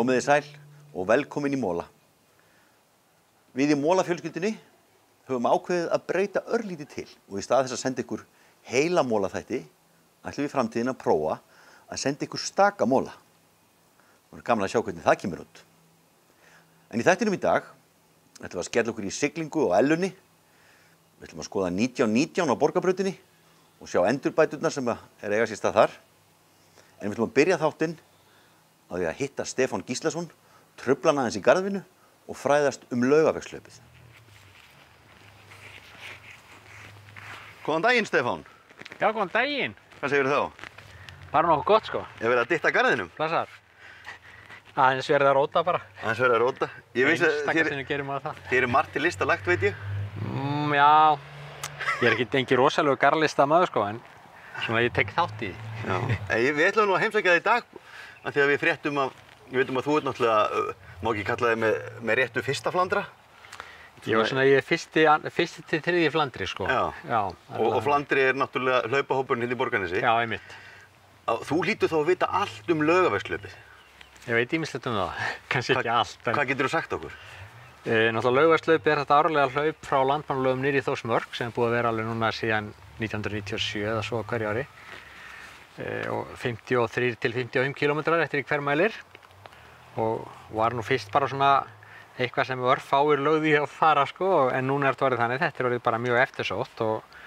Komið þið sæl og velkomin í Móla. Við í Móla-fjölskyldunni höfum ákveðið að breyta örlítið til og í stað þess að senda ykkur heila Móla-þætti ætlum við í framtíðinni að prófa að senda ykkur staka Móla. Það er gaman að sjá hvernig það kemur út. En í þættinum í dag ætlum við að skella okkur í siglingu á Ellunni. Við ætlum að skoða 1919 á Borgarbrautinni og sjá endurbæturnar sem eiga sér stað þar. En við ætlum að byrja þáttinn á því að hitta Stefán Gíslason, trufla hann aðeins í garðvinnu og fræðast Laugavegshlaupið. Góðan daginn, Stefán. Já, góðan daginn. Hvað segirðu þá? Bara nokkuð gott, sko. Ég verið að dytta garðinum. Blessar. Aðeins verið að róta bara. Aðeins verið að róta. Ég veist að þér er margt til lista lagt, veit ég. Já, ég er ekki engin rosalegu garðlista maður, sko, en svona ég tek þátt í því. Já, við ætlum nú að heimsækja þig í dag, af því að við fréttum við veitum að þú ert náttúrulega, má ekki kalla þig með réttu fyrsta Flandra. Ég var svona, ég er fyrsti til þriðji Flandri, sko. Já. Og Flandri er náttúrulega hlaupahópurinn hérna í Borgarnesi. Já, einmitt. Þú hlýtur þá að vita allt Laugavegshlaupið. Ég veit ýmislegt það, kannski ekki allt. Hvað geturðu sagt okkur? Náttúrulega Laugavegshlaupið er þetta árlega hlaup frá Landmannalaugum niður í Þórsmörk sem er búið að vera alveg núna síðan 1997 eða svo á hverju ári. Og 53 til 55 kílómetrar eftir í hver mælir. Og var nú fyrst bara svona eitthvað sem örfáir lögðu í að fara, sko, en núna er þetta orðið þannig. Þetta er orðið bara mjög eftirsótt og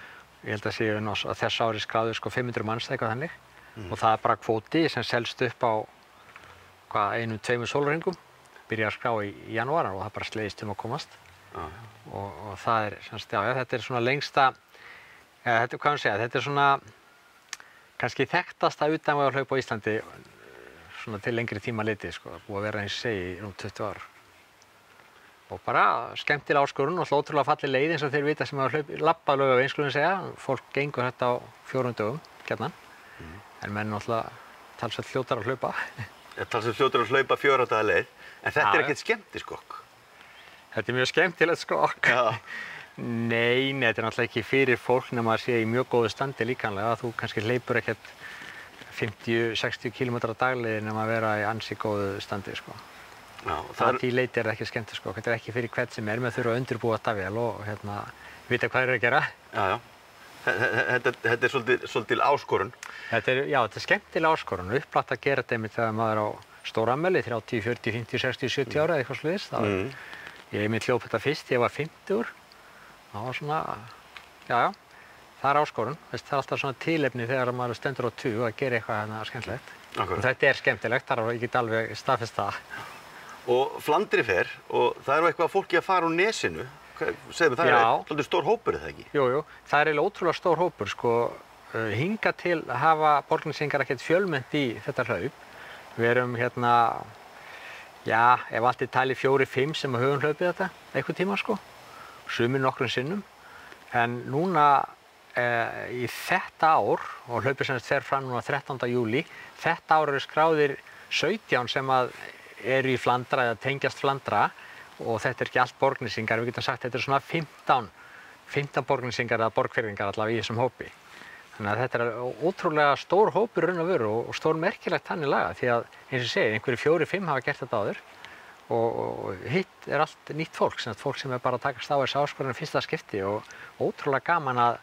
ég held að séu að þess ári skráðu 500 manns eitthvað þannig. Og það er bara kvóti sem selst upp á 1-2 sólarhringum. Byrja að skrá í janúar og það bara slegist að komast. Og það er, þetta er svona lengsta, þetta er svona kannski þekktasta utanvegarhlaup á Íslandi svona til lengri tíma litið, sko. Búið að vera eins og segi í 20 ár. Og bara skemmtileg áskorun og ótrúlega falleg leið eins og þeir vita sem hafa labbað Laugaveginn, skulum við segja. Fólk gengur þetta á 4 dögum, gjarnan. En menn náttúrulega talsvert fljótar að hlaupa. Talsvert fljótar að hlaupa 4 daga leið, en þetta er ekkert skemmtiskokk. Þetta er mjög skemmtilegt skokk. Nei, þetta er náttúrulega ekki fyrir fólk nema að sé í mjög góðu standi líkamlega. Þú kannski hleypur ekkert 50-60 km dagleið nema að vera í ansi góðu standi, sko. Það í leiti er ekki skemmtiskokk. Þetta er ekki fyrir hvern sem er með þurfa að undirbúa þetta vel og vita hvað þeir að gera. Já. Þetta er svolítil áskorun. Þetta er skemmtileg áskorun. Upplagt að gera þetta einmitt þegar maður er á stórafmæli, 30, 40, 50, 60, 70 ára eða eitthvað svoleiðis. Ég einmitt hljóp þetta fyrst, ég var 50. Það var svona, það er áskorun. Það er alltaf svona tilefni þegar maður stendur á tug að gera eitthvað skemmtilegt. Og þetta er skemmtilegt, þar ég get alveg staðfest það. Og Flandri fer, og það er eitthvað fólki að fara úr nesinu. Segðu mig, það er svolítið stór hópur, er það ekki? Jú, það er eiginlega ótrúlega stór hópur, sko. Hingað til hafa Borgnesingar ekkert fjölmennt í þetta hlaup. Við erum ef allt er talið 4-5 sem höfum hlaupið þetta, einhvern tíma, sko. Sumir nokkrum sinnum. En núna í þetta ár, og hlaupið sem fer fram núna 13. júlí, þetta ár eru skráðir 17 sem eru í Flandra eða tengjast Flandra og þetta er ekki allt Borgnesingar, við getum sagt að þetta er svona 15 Borgnesingar eða borgfirðingar allavega í þessum hópi. Þannig að þetta er ótrúlega stór hópur raun og veru og stór merkilegt þannig laga því að eins og segir, einhverjir 4-5 hafa gert þetta áður og hitt er allt nýtt fólk sem er bara að takast á þessu áskorun fyrsta skipti og ótrúlega gaman að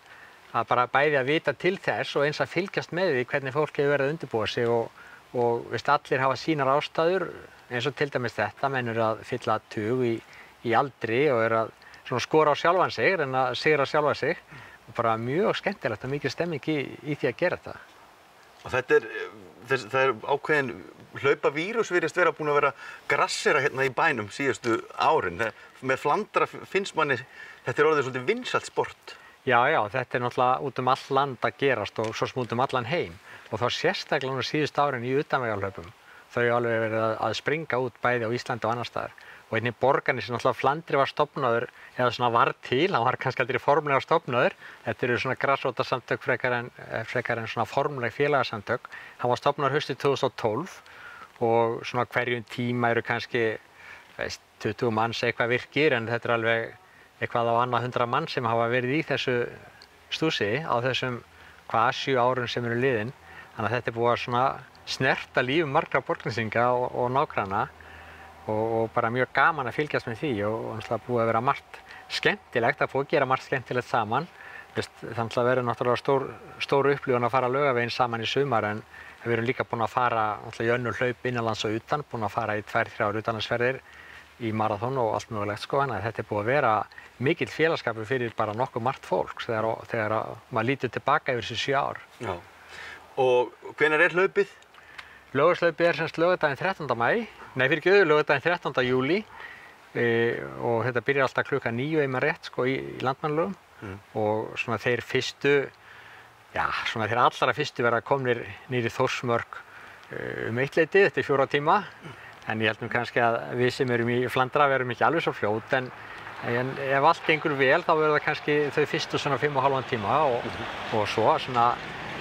bara bæði að vita til þess og eins að fylgjast með því hvernig fólk hefur verið að undirbúa sig og allir hafa sínar ástæður eins og til dæmis þetta, menn eru að fylla tug í aldri og eru að skora á sjálfan sig, reyna að sigra sjálfan sig og bara mjög skemmtilegt og mikil stemming í því að gera þetta. Og það er ákveðin hlaupavírus virðist vera búin að vera grassera hérna í bænum síðustu árin. Með Flandra finnst manni, þetta er orðið svolítið vinsælt sport. Já, þetta er náttúrulega út all land að gerast og svo sem út allan heim og þá sérstaklega síðustu árin í utanvegarhlaupum. Þau alveg verið að springa út bæði á Íslandi og annar staðar. Og einnig Borgarnesi, náttúrulega Flandri var stofnaður, eða svona var til, hann var kannski aldrei formlega stofnaður. Þetta eru svona grassrótarsamtök frekar en svona formleg félagasamtök. Hann var stofnaður haustið 2012 og svona hverjum tíma eru kannski 20 manns eitthvað virkir en þetta er alveg eitthvað á annað 100 mann sem hafa verið í þessu stúsi á þessum 7 árum sem eru liðin. Þannig að þetta er búið að svona snerta líf margra borgnesinga og nágranna og bara mjög gaman að fylgjast með því og náttúrulega búið að vera margt skemmtilegt, að fór að gera margt skemmtilegt saman. Þannig að verður náttúrulega stór upplifun að fara Laugaveginn saman í sumar, en við erum líka búin að fara í önnur hlaup innanlands og utan, búin að fara í 2-3 utanlandsferðir í maraþon og allt mögulegt sko, en þetta er búið að vera mikill félagsskapur fyrir bara nokkuð margt fólks þegar maður lítur tilbaka yfir þessi 7 ár. Já. Og hvenær er hlaupið? Laugarslaupið er semst laugardaginn 13. maí, laugardaginn 13. júlí og þetta byrjar alltaf klukkan 9 ef maður rétt sko í Landmannalaugum og svona þeir fyrstu, já svona þeir allra fyrstu verða komnir niður í Þórsmörk eittleytið eftir 4 tíma, en ég held kannski að við sem erum í Flandra verum ekki alveg svo fljót, en ef allt gengur vel þá verður það kannski þau fyrstu svona 5,5 tíma og svo svona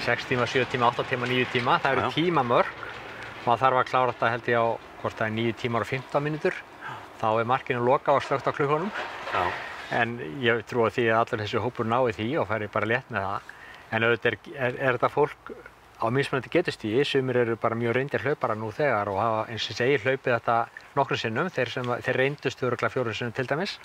6 tíma, 7 tíma, 8 tíma, 9 tíma, það eru tímamörk. Maður þarf að klára þetta held ég á hvort það er 9 tímar og 15 mínútur. Þá er markinu lokað og slökkt á klukkunum. Já. En ég trúi því að allur þessi hópur nái því og færi bara létt með það. En auðvitað er þetta fólk á mismunandi getustigi. Sumir eru bara mjög reyndir hlaupara nú þegar og hafa eins og segir hlaupið þetta nokkrum sinnum. Þeir reyndust örugglega 4 sinnum til dæmis.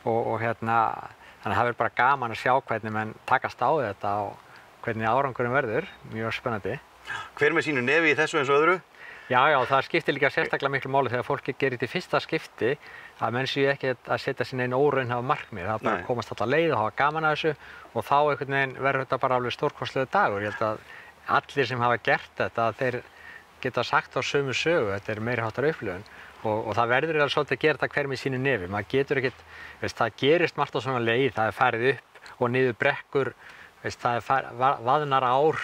Og þannig að það verður bara gaman að sjá hvernig menn takast á þetta og hvernig árangurinn verður. Mjög spennandi. Hver með sínu nefi í þessu eins og öðru? Já, það skiptir líka sérstaklega miklu máli þegar fólk gerir þetta í fyrsta skipti að menn séu ekki að setja sín einn óraunhæf markmið. Það bara komast alla leið og hafa gaman að þessu og þá einhvern veginn verður þetta bara alveg stórkostlegur dagur. Ég held að allir sem hafa gert þetta, þeir geta sagt á sömu sögu, þetta er meiri háttar upplifun og það verður svolítið að gera þetta hver með sínu nefi. Maður getur ekkert, það gerist margt á svona leið, það er farið upp og niður brekkur, það er vaðnar ár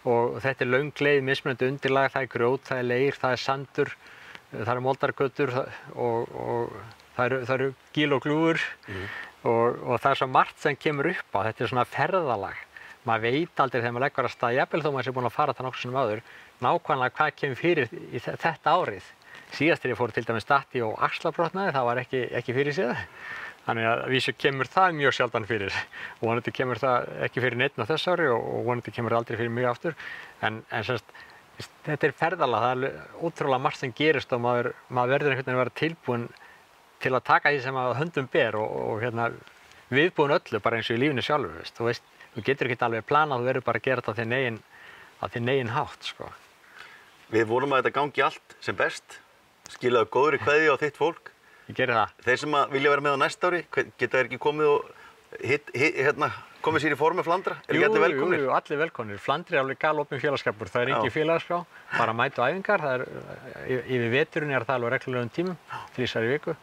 og þetta er löng leið, mismunandi undirlag, það er grjót, það er leir, það er sandur, það eru moldargötur og það eru gíl og glúfur og það er svo margt sem kemur upp á, þetta er svona ferðalag. Maður veit aldrei þegar maður leggur af stað, jafnvel þó maður sé búinn að fara það nokkrum sinnum áður, nákvæmlega hvað kemur fyrir í þetta árið. Síðast þegar ég fór til dæmis datt ég og axlabrotnaði, það var ekki fyrir séð. Þannig að vísu kemur það mjög sjaldan fyrir og vonandi kemur það ekki fyrir neitt á þessu ári og vonandi kemur það aldrei fyrir mig aftur. En semst, þetta er ferðalag, það er ótrúlega margt sem gerist og maður verður einhvern veginn að vera tilbúinn til að taka því sem að höndum ber og viðbúinn öllu bara eins og í lífinu sjálfu. Þú getur ekki alveg planað, þú verður bara að gera þetta á þinn eigin hátt. Sko. Við vonum að þetta gangi allt sem best, skilaðu góðri kveðju á þitt fólk. Ég geri það. Þeir sem vilja vera með á næsta ári, geta þeir ekki komið og komið sér í form með Flandra? Jú, allir velkomnir. Flandri er alveg galopinn félagsskapur. Það er engin félagskrá, bara mæta á æfingar. Yfir veturinn er það alveg reglulegum tímum, 3 í viku.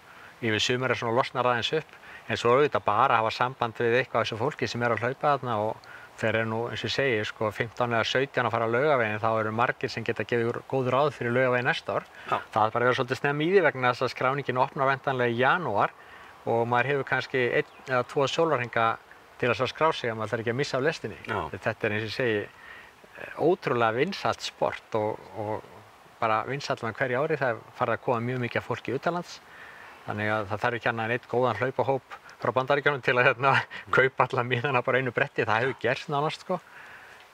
Yfir sumar er svona losnar aðeins upp. En svo auðvitað bara að hafa samband við eitthvað af þessu fólki sem er að hlaupa þarna og þeir eru nú, eins og ég segi, 15 eða 17 að fara á Laugaveginn, þá eru margir sem geta gefið góð ráð fyrir Laugaveginn næsta ár. Það er bara að vera svolítið snemma í því vegna þess að skráningin opnar væntanlega í janúar og maður hefur kannski 1 eða 2 sólarhringa til að skrá sig að maður þarf ekki að missa af lestinni. Þetta er, eins og ég segi, ótrúlega vinsælt sport og bara vinsælt með hverju ári. Það er farið að koma mjög mikið af fólki utanlands, þannig að það þarf ekki annað en einn góðan hlaupahóp frá Bandaríkjunum til að kaupa alla miðana bara einu bretti, það hefur gerst nánast sko.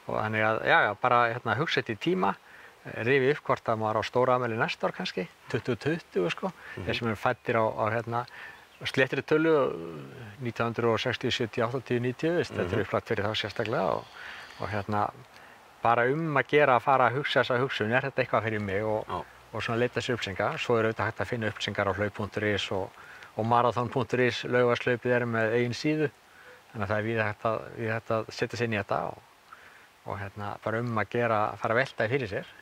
Og þannig að bara hugsa þetta í tíma, rifið upp hvort að maður á stóra afmæli næsta ár kannski, 2020 sko. Þeir sem eru fæddir á sléttri tölu 1960, 70, 80, 90, þetta er upplagt fyrir þá sérstaklega og bara að gera að fara að hugsa þessa hugsun, er þetta eitthvað fyrir mig og svona leita þessi upplýsingar. Svo er auðvitað hægt að finna upplýsingar á hlaup.is og marathon.is, Laugarslaupið er með eigin síðu, þannig að það er við hægt að setja sig inn í þetta og bara að gera, að fara að velta fyrir sér.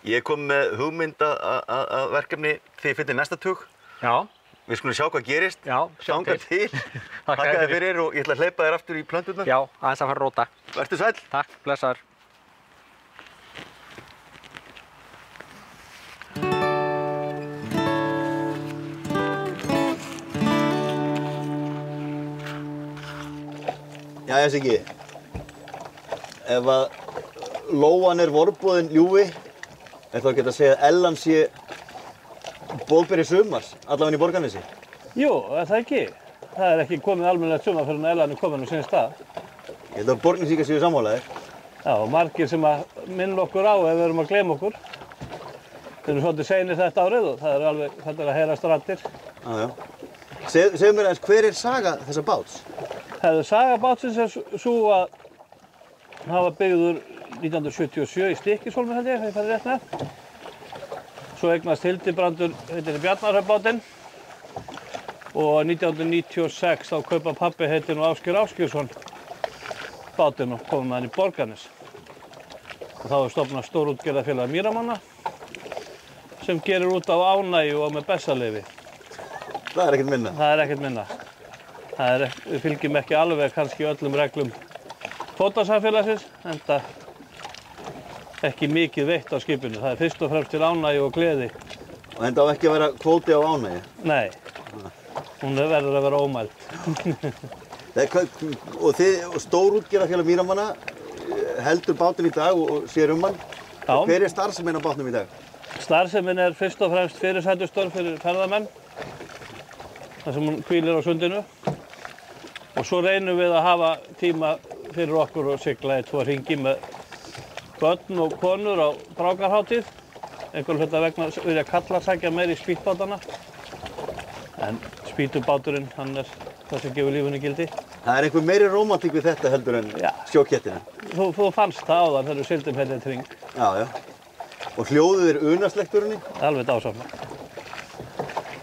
Ég kom með hugmynd að verkefni þegar ég fyrir næsta tug. Já. Við skulum sjá hvað gerist. Já, sjá til. Takk þér fyrir og ég ætla að hleypa þér aftur í plönturnar. Já, aðeins að fara að róta. Vertu sæll. Takk, blessaður. Jæja, Siggi. Ef að lóan er vorboðin ljúfi, þá geta að segja að Ellan sé boðberi sumars, allavega í Borgarnesi. Jú, er það ekki. Það er ekki komið almennilegt sumar fyrir en Ellan er komin á sinn stað. Ég held að Borgnesíkar séu sammálaðir. Já, margir sem að minna okkur á ef við erum að gleyma okkur. Við erum svolítið seinir þetta árið og það alveg, þetta að heyrast raddir. Já, já. Segðu mér aðeins, hver saga þessa báts? Saga bátsins svo að hann var byggður 1977 í Stykkishólmi held ég, það færi rétt með. Svo eignast Hildibrandur Bjarnarhöfnbátinn og 1996 þá kaupa pabbi heitinn og Ásgeir Ásgeirsson bátinn og komum með hann í Borgarnes. Og þá stofnað stórútgerðarfélag Mýramanna sem gerir út á ánægju og með bessaleyfi. Það ekkert minna? Það ekkert minna. Við fylgjum ekki alveg kannski öllum reglum kvótasamfélagsins, enda ekki mikið veitt á skipinu. Það fyrst og fremst til ánægju og gleði. Og enda á ekki að vera kvóti á ánægju? Nei, hún verður að vera ómæld. Og stórútgerðarfélag Mýramanna heldur bátinn í dag og sér hann. Og hver starfsemin á bátnum í dag? Starfsemin fyrst og fremst fyrirsætustörf fyrir ferðamenn, þar sem hún hvílir á sundinu. Og svo reynum við að hafa tíma fyrir okkur og sigla í 2 hringi með börn og konur á brákarhátíð. Einhverjum hluta vegna vilja kallar sækja meir í spýtbátana. En spýtubáturinn, hann það sem gefur lífinu gildi. Það einhver meiri rómantík við þetta heldur en sjókettina? Þú fannst það áðan þegar við sigldum hérna í hring. Já, já. Og hljóðið unaðslegt úr henni? Alveg dásamlegt.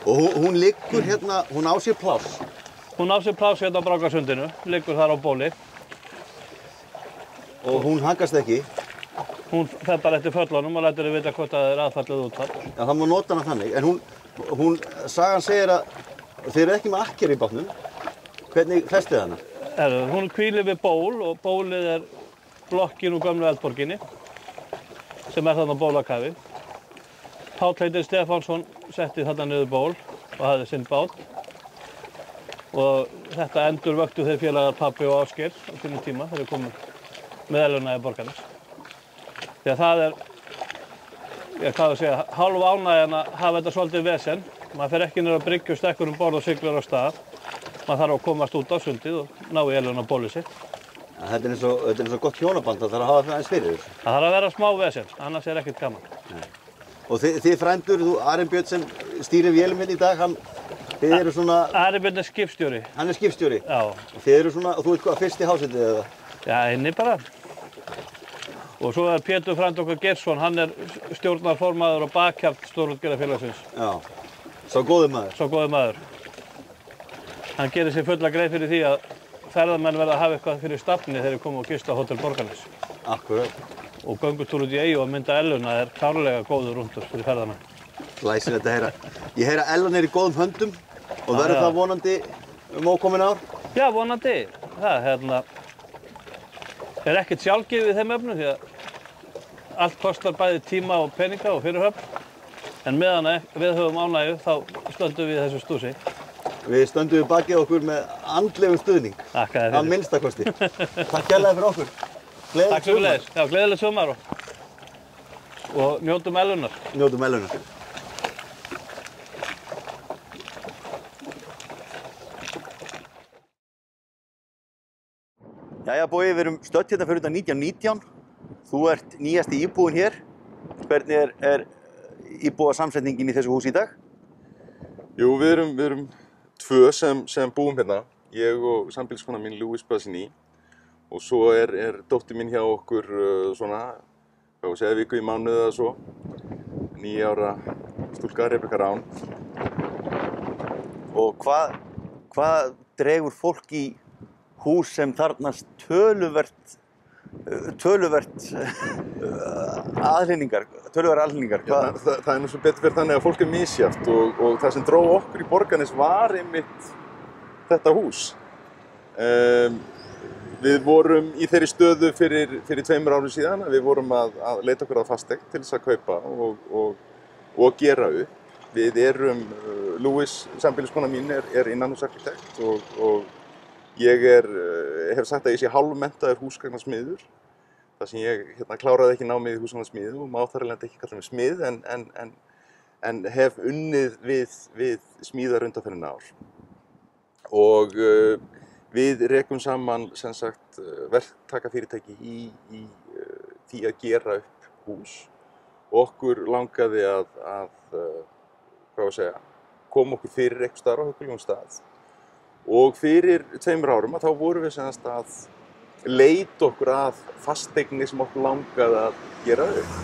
Og hún liggur hérna, hún á sér pláss? Hún á sér pláss hérna á Brákarsundinu, liggur þar á bóli. Og hún haggast ekki? Hún fer bara eftir föllunum og lætur þið vita hvort það aðfallið útfall. Já, það má nota hana þannig. En sagan segir að þið eru ekki með akkeri í bátnum. Hvernig festið hana? Hún hvílir við ból og bólið blokkin úr gömlu eldborginni sem þarna á Bólakafi. Páll heitir Stefánsson setti þarna niður ból og hafði sinn bát. Og þetta endurvöktu þeir félagar pabbi og Ásgeir á sínum tíma þegar þeir komu með Eluna í Borgarnes. Því að það hálf ánægjan að hafa þetta svolítið vesen. Maður fer ekki niður að bryggju stekkur borð og siglir á stað. Maður þarf að komast út á sundið og ná í Eluna bólið sitt. Þetta er eins og gott hjónaband, það þarf að hafa það aðeins fyrir þessu. Það þarf að vera smá vesen, annars ekkert gaman. Nei. Og þið frændur, Ari Björn sem stýrir vélum hérna í dag, þið eru svona... Ari Björn skipstjóri. Hann skipstjóri? Já. Og þið eru svona, þú veit hvað, fyrst í hásætið eða? Já, inni bara. Og svo Pétur frændi okkar Geirsson, hann stjórnarformaður og bakhjarl stórútgerðarfélagsins. Já, sá góður maður. Sá góður maður. Hann gerir sér fulla grein fyrir því að ferðamenn verða að hafa eitthvað fyrir stafni þegar þeir koma og gista á Hótel Borgarnes. Akkurat. Og göngutúr út í Eyju og mynda Elluna klárlega góður rúndur fyrir ferðamenn. Glæsilegt að heyra. Ég heyra að Elluna í góðum höndum og verður það vonandi ókomin ár? Já, vonandi. Það ekkert sjálfgefið í þeim efnum því að allt kostar bæði tíma og peninga og fyrirhöfn. En meðan við höfum ánægju þá stöndum við þessu stúsi. Við stöndum við bakið okkur með andlegum stuðning. Takk að þér fyrir. Að minnsta kosti. Takk kærlega fyrir okkur. Takk sömuleiðis. Já, gleðilegt sumar og njótum Ellunar. Njótum Ellunar. Jæja, Bogi, við erum stödd hérna fyrir utan 1919. Þú ert nýjasti íbúinn hér. Hvernig er íbúasamsetningin í þessu húsi í dag? Jú, við erum 2 sem búum hérna. Ég og sambýliskona mín, Louise Basini. Og svo er dóttir mín hjá okkur svona, hvað við segja, viku í mánuði eða svo. 9 ára stúlka, Rebekka Rán. Og hvað dregur fólk í hús sem þarfnast töluvert aðhlynningar? Já, það nú sem betur fyrir þannig að fólk misjafnt og það sem dró okkur í Borgarnes var einmitt þetta hús. Við vorum í þeirri stöðu fyrir 2 árum síðan að við vorum að leita okkur að fasteign til þess að kaupa og gera upp. Við erum, Louise, sambýliskona mín, er innanhúsarkitekt og ég hef sagt að ég sé hálfmenntaður húsgagnasmiður. Það sem ég kláraði ekki námið í húsgagnasmiði og má þar alveg ekki kalla mig smið en hef unnið við smíðar undanfarin ár. Og við rekum saman sem sagt verktakafyrirtæki í því að gera upp hús okkur langaði hvað að segja, koma okkur fyrir einhvers staðar á huggulegum stað. Og fyrir 2 árum þá vorum við semast að leita okkur að fasteigni sem okkur langaði að gera upp.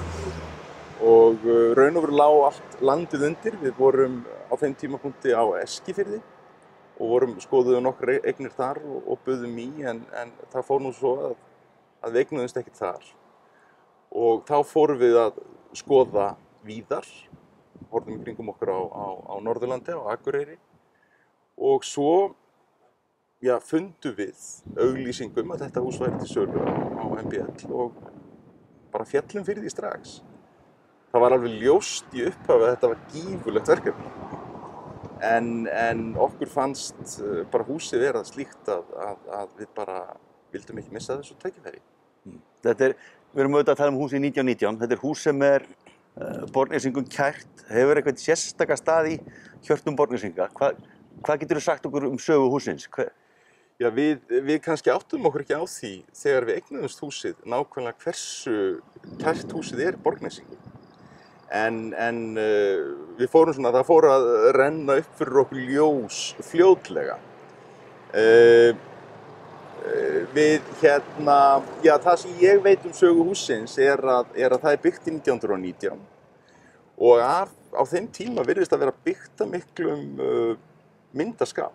Og raun og veru lá allt landið undir. Við vorum á þeim tímapunkti á Eskifirði og skoðuðum nokkrar eignir þar og buðum í, en það fór nú svo að við eignuðumst ekkert þar. Og þá fórum við að skoða víðar, horfðum í kringum okkur á Norðurlandi, á Akureyri, og svo fundum við auglýsingum að þetta hús væri til sölu á MBL og bara féllum fyrir því strax. Það var alveg ljóst í upphafi að þetta var gífurlegt verkefni. En okkur fannst bara húsið vera slíkt að við bara vildum ekki missa þessu tækifæri. Við erum auðvitað að tala um húsið 1919. Þetta er hús sem er Borgnesingum kært. Hefur eitthvað sérstaka stað í hjörtum Borgnesinga? Hvað geturðu sagt okkur um sögu hússins? Já, við kannski áttum okkur ekki á því þegar við eignuðumst húsið nákvæmlega hversu kært húsið er Borgnesingum. En við fórum svona, það fór að renna upp fyrir okkur ljós fljótlega. Það sem ég veit um sögu hússins er að það er byggt í 1919 og á þeim tíma virðist að vera byggt að miklum myndarskap.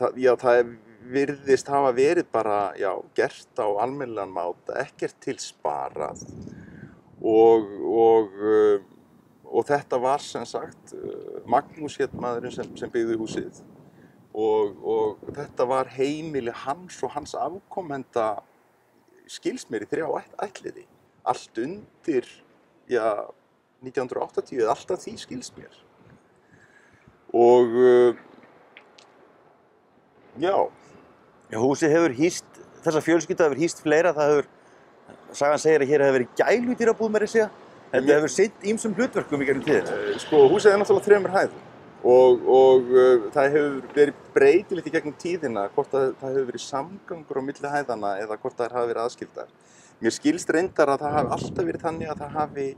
Það virðist hafa verið bara gert á almennilegan máta, ekkert til sparað og þetta var sem sagt Magnús hét maðurinn sem byggði húsið og þetta var heimili hans og hans afkomenda, skilst mér, í 3 ættliði. Allt undir 1980 eða allt að því, skilst mér. Og húsið hefur hýst, þessa fjölskyldu hefur hýst fleira. Sagan segir að hér hefur verið gæludýrabúð meira að segja. Þetta hefur sinnt ýmsum hlutverkum í gegnum tíðina. Húsið er náttúrulega 3 hæðum og það hefur verið breytilegt í gegnum tíðina hvort að það hefur verið samgangur á milli hæðanna eða hvort þær hafa verið aðskildar. Mér skilst reyndar að það hafi alltaf verið þannig að það hafi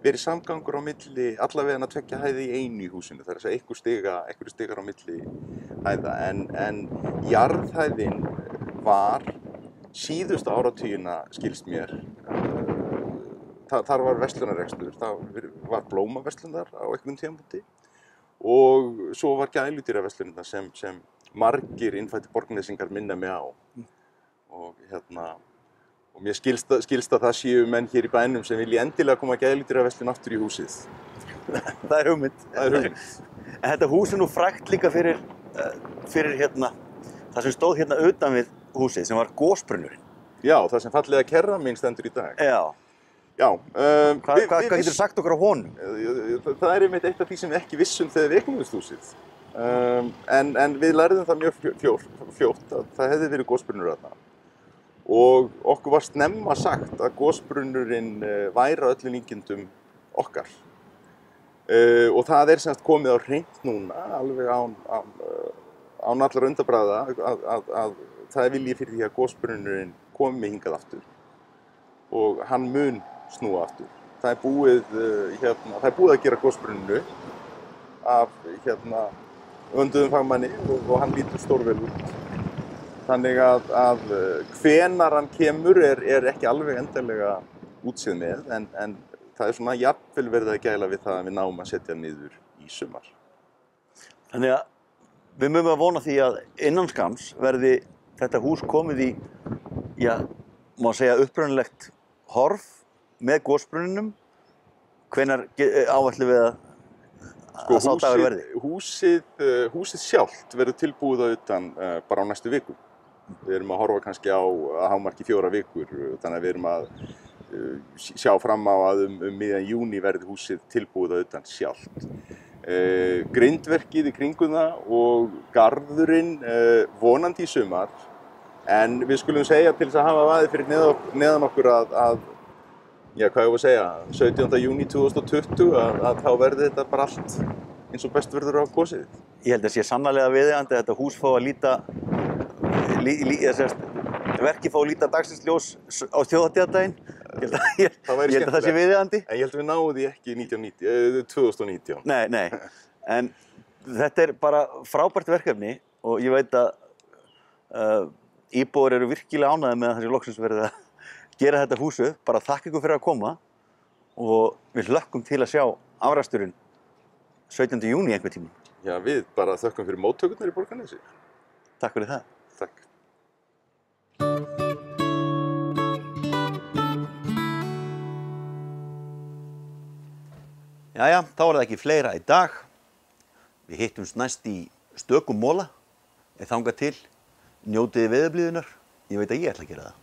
verið samgangur á milli allavega 2 hæði í einu í húsinu, það er að segja einhverju stigar á milli hæða, en jarðhæðin var síðustu áratugina, skilst mér, þar var verslunarrekstur, það var blómaverslun þar á einhverjum tímapunkti og svo var gæludýraverslunina sem margir innfæddir Borgnesingar minna mig á. Og mér skilst að það séu menn hér í bænum sem vilji endilega koma gæludýraverslun aftur í húsið. Það er hugmynd. En þetta hús er nú frægt líka fyrir það sem stóð hérna utan við húsið, sem var gosbrunnurinn. Já, það sem fallega kerramín stendur í dag. Hvað getur sagt okkur á honum? Það er einmitt eitt af því sem við ekki vissum þegar við eignuðumst húsið. En við lærðum það mjög fljótt að það hefði verið gosbrunnur þarna. Og okkur var snemma sagt að gosbrunnurinn væri að öllum líkindum okkar. Og það er semst komið á hreint núna, alveg án allra undarbragða, að það er vilji fyrir því að gosbrunnurinn komi hingað aftur. Og hann mun snúa aftur. Það er búið að gera gosbrunninu af önduðum fagmanni og hann lítur stórvel út. Þannig að hvenar hann kemur er ekki alveg endanlega útséð með, en það er svona jafnvel verið að gæla við það að við náum að setja niður í sumar. Þannig að við mögum að vona því að innan skamms verði þetta hús komið í, má segja, upprunalegt horf með gosbrunninum. Hvenær áætlum við að sá dagur verði? Húsið sjálft verður tilbúið að utan bara á næstu viku. Við erum að horfa kannski á hámarki 4 vikur, þannig að við erum að sjá fram á að miðjan júní verði húsið tilbúið að utan sjálft. Grindverkið í kringum það og garðurinn vonandi í sumar, en við skulum segja til þess að hafa vaðið fyrir neðan okkur að 17. júní 2020 að þá verði þetta bara allt eins og best verður á kosið. Ég held að sé sannarlega viðeigandi að þetta hús fá að verkið fá að líta dagsins ljós á þjóðhátíðardaginn. Ég Það væri held að það sé skemmtilegt. viðeigandi. En ég held að við náum því ekki 2019. Nei. En þetta er bara frábært verkefni og ég veit að íbúar eru virkilega ánægðir með að það sé loksins verið að gera þetta hús upp. Bara þakka ykkur fyrir að koma og við hlökkum til að sjá afraksturinn 17. júní einhvern tímann. Já, við bara þökkum fyrir móttökurnar í Borgarnesi. Takk fyrir það. Takk. Jæja, þá er það ekki fleira í dag. Við hittumst næst í stökum mola. Þangað til, njótiði veðurblíðunnar. Ég veit að ég ætla að gera það.